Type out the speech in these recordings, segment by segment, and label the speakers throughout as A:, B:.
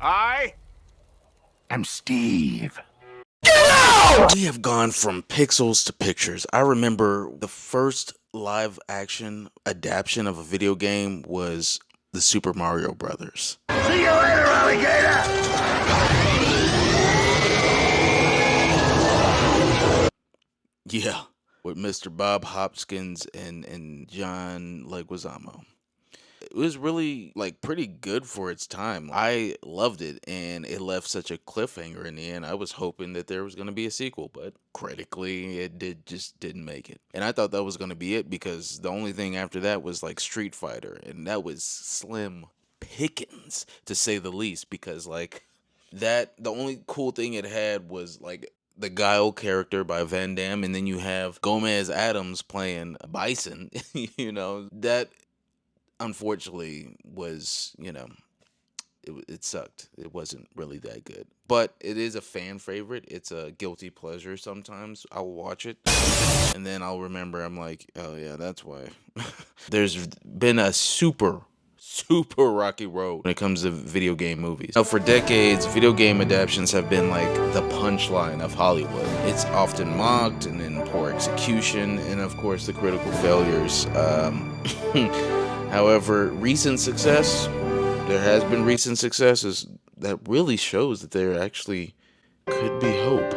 A: I am Steve.
B: We have gone from pixels to pictures. I remember the first live action adaptation of a video game was the Super Mario Brothers.
A: See you later, alligator!
B: Yeah, with Mr. Bob Hopkins and John Leguizamo. It was really like pretty good for its time. I loved it, and it left such a cliffhanger in the end. I was hoping that there was going to be a sequel, but critically, it just didn't make it. And I thought that was going to be it because the only thing after that was like Street Fighter, and that was slim pickings to say the least. Because like that, the only cool thing it had was like the Guile character by Van Damme, and then you have Gomez Adams playing Bison. That unfortunately was, it sucked. It wasn't really that good. But it is a fan favorite. It's a guilty pleasure sometimes. I'll watch it and then I'll remember, I'm like, oh yeah, that's why. There's been a super rocky road when it comes to video game movies. Now, for decades, video game adaptations have been like the punchline of Hollywood. It's often mocked, and then poor execution, and of course the critical failures. However, there has been recent successes that really shows that there actually could be hope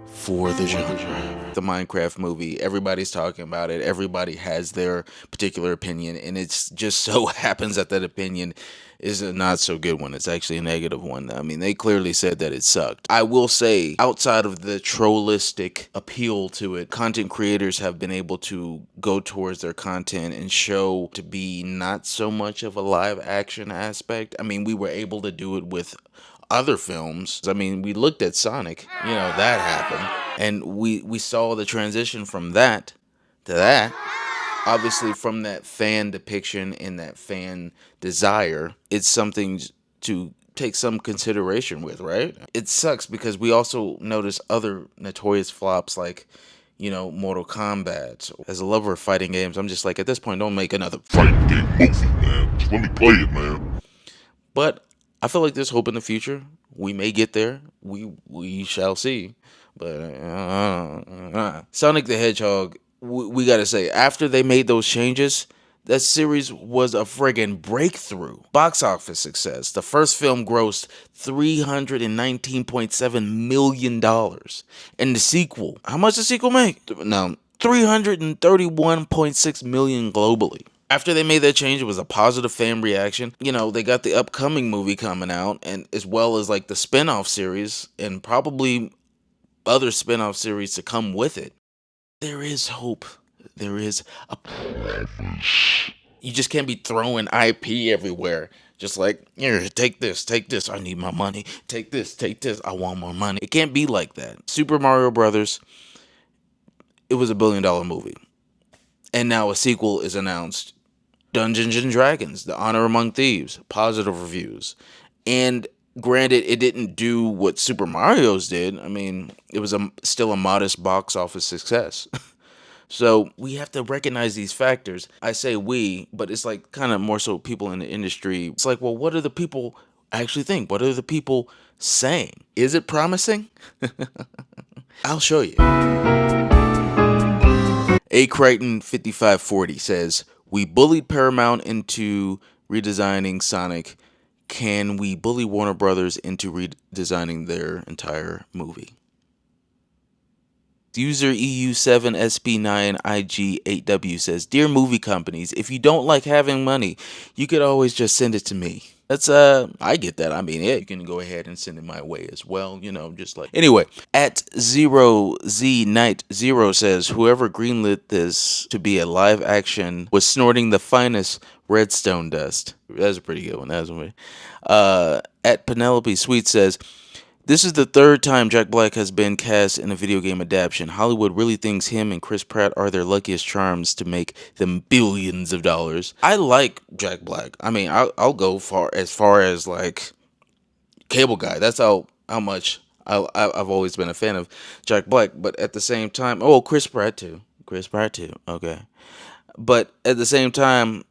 B: for the genre. The Minecraft movie, everybody's talking about it. Everybody has their particular opinion, and it's just so happens that opinion is a not so good one. It's actually a negative one. I mean, they clearly said that it sucked. I will say, outside of the trollistic appeal to it, content creators have been able to go towards their content and show to be not so much of a live action aspect. I mean, we were able to do it with other films. I mean, we looked at Sonic, that happened. And we saw the transition from that to that. Obviously, from that fan depiction and that fan desire, it's something to take some consideration with, right? It sucks because we also notice other notorious flops like, Mortal Kombat. As a lover of fighting games, I'm just like, at this point, don't make another
C: fighting game movie, man. Just let me play it, man.
B: But I feel like there's hope in the future. We may get there. We shall see. But Sonic the Hedgehog, we gotta say, after they made those changes, that series was a friggin' breakthrough. Box office success. The first film grossed $319.7 million. And the sequel, how much did the sequel make? No, $331.6 million globally. After they made that change, it was a positive fan reaction. They got the upcoming movie coming out, and as well as like the spin-off series and probably other spin-off series to come with it. There is hope. There is a You just can't be throwing IP everywhere. Just like, here, take this, I need my money. Take this, I want more money. It can't be like that. Super Mario Brothers, it was $1 billion movie. And now a sequel is announced. Dungeons and Dragons, The Honor Among Thieves, positive reviews. And granted, it didn't do what Super Mario's did. I mean, it was still a modest box office success. So we have to recognize these factors. I say we, but it's like kind of more so people in the industry. It's like, well, what do the people actually think? What are the people saying? Is it promising? I'll show you. A Crichton 5540 says, we bullied Paramount into redesigning Sonic. Can we bully Warner Brothers into redesigning their entire movie? User EU7SP9IG8W says, dear movie companies, if you don't like having money, you could always just send it to me. That's I get that. I mean, yeah, you can go ahead and send it my way as well, just like. Anyway, at 0Z Night 0 says, whoever greenlit this to be a live action was snorting the finest redstone dust. That's a pretty good one. That's one. At Penelope Sweet says, this is the third time Jack Black has been cast in a video game adaptation. Hollywood really thinks him and Chris Pratt are their luckiest charms to make them billions of dollars. I like Jack Black. I mean, I'll go as far as like Cable Guy. That's how much I've always been a fan of Jack Black. But at the same time, Chris Pratt too. Okay. But at the same time,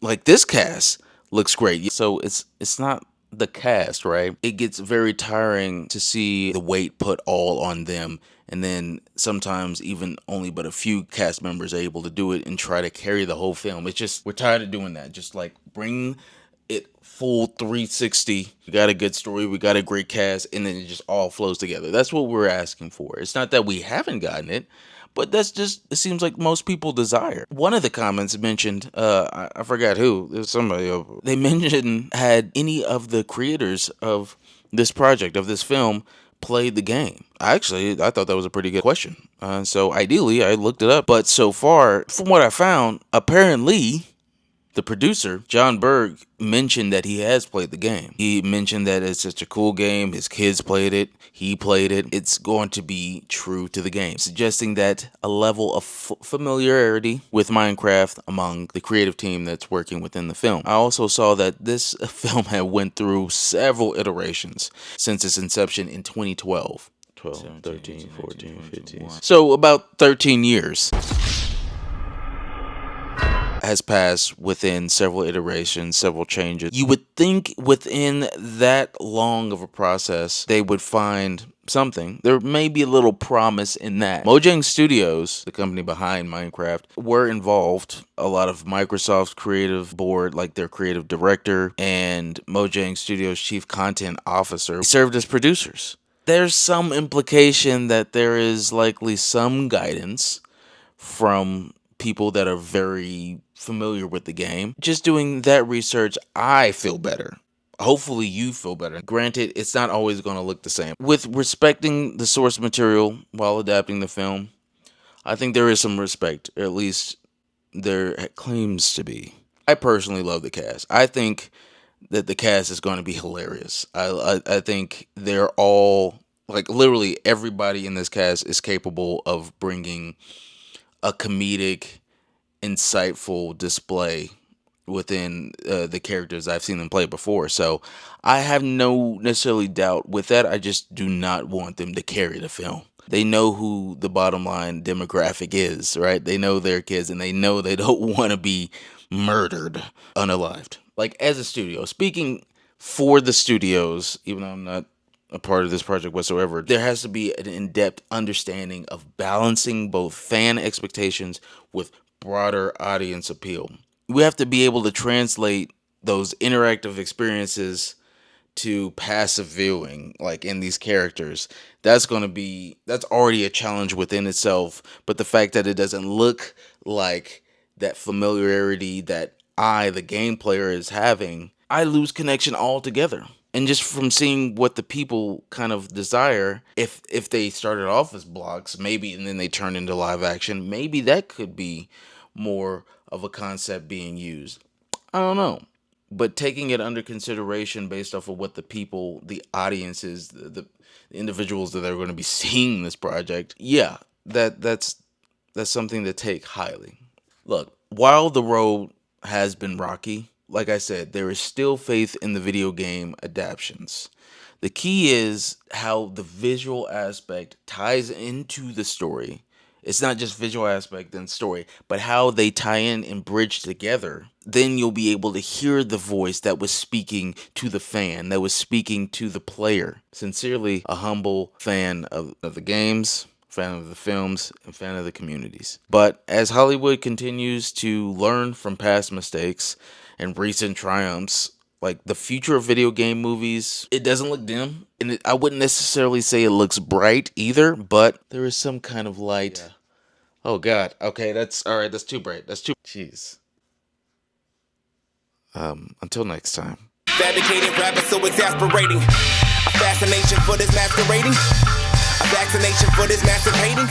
B: like this cast looks great. So it's not the cast, right? It gets very tiring to see the weight put all on them. And then sometimes even only but a few cast members are able to do it and try to carry the whole film. It's just, we're tired of doing that. Just like bring it full 360. We got a good story, we got a great cast, and then it just all flows together. That's what we're asking for. It's not that we haven't gotten it, but that's just, it seems like most people desire. One of the comments mentioned, I forgot who, there's somebody, they mentioned, had any of the creators of this project, of this film, played the game? I thought that was a pretty good question. So ideally, I looked it up. But so far, from what I found, apparently, the producer, John Berg, mentioned that he has played the game. He mentioned that it's such a cool game. His kids played it. He played it. It's going to be true to the game, suggesting that a level of familiarity with Minecraft among the creative team that's working within the film. I also saw that this film had went through several iterations since its inception in 2012. 12, 13, 14, 15. So about 13 years has passed within several iterations, several changes. You would think within that long of a process, they would find something. There may be a little promise in that. Mojang Studios, the company behind Minecraft, were involved. A lot of Microsoft's creative board, like their creative director and Mojang Studios chief content officer, served as producers. There's some implication that there is likely some guidance from people that are very familiar with the game. Just doing that research, I feel better. Hopefully you feel better. Granted, it's not always going to look the same. With respecting the source material while adapting the film, I think there is some respect, or at least there claims to be. I personally love the cast. I think that the cast is going to be hilarious. I think they're all, like, literally everybody in this cast is capable of bringing a comedic, insightful display within the characters I've seen them play before. So I have no necessarily doubt with that. I just do not want them to carry the film. They know who the bottom line demographic is, right? They know their kids, and they know they don't want to be murdered unalived. Like, as a studio, speaking for the studios, even though I'm not a part of this project whatsoever, there has to be an in-depth understanding of balancing both fan expectations with broader audience appeal. We have to be able to translate those interactive experiences to passive viewing, like in these characters. That's already a challenge within itself, but the fact that it doesn't look like that familiarity that the game player, is having, I lose connection altogether. And just from seeing what the people kind of desire, if they started off as blocks, maybe, and then they turn into live action, maybe that could be more of a concept being used. I don't know. But taking it under consideration based off of what the people, the audiences, the individuals that are going to be seeing this project, yeah, that's something to take highly. Look, while the road has been rocky, like I said, there is still faith in the video game adaptations. The key is how the visual aspect ties into the story. It's not just visual aspect and story, but how they tie in and bridge together. Then you'll be able to hear the voice that was speaking to the fan, that was speaking to the player. Sincerely, a humble fan of the games, fan of the films, and fan of the communities. But as Hollywood continues to learn from past mistakes and recent triumphs, like the future of video game movies, it doesn't look dim. And I wouldn't necessarily say it looks bright either, but there is some kind of light. Yeah. Oh God. Okay, that's all right. That's too bright. Jeez. Until next time.
D: Fabricated rappers so exasperating. A fascination for this masquerading. A vaccination for this massive hating.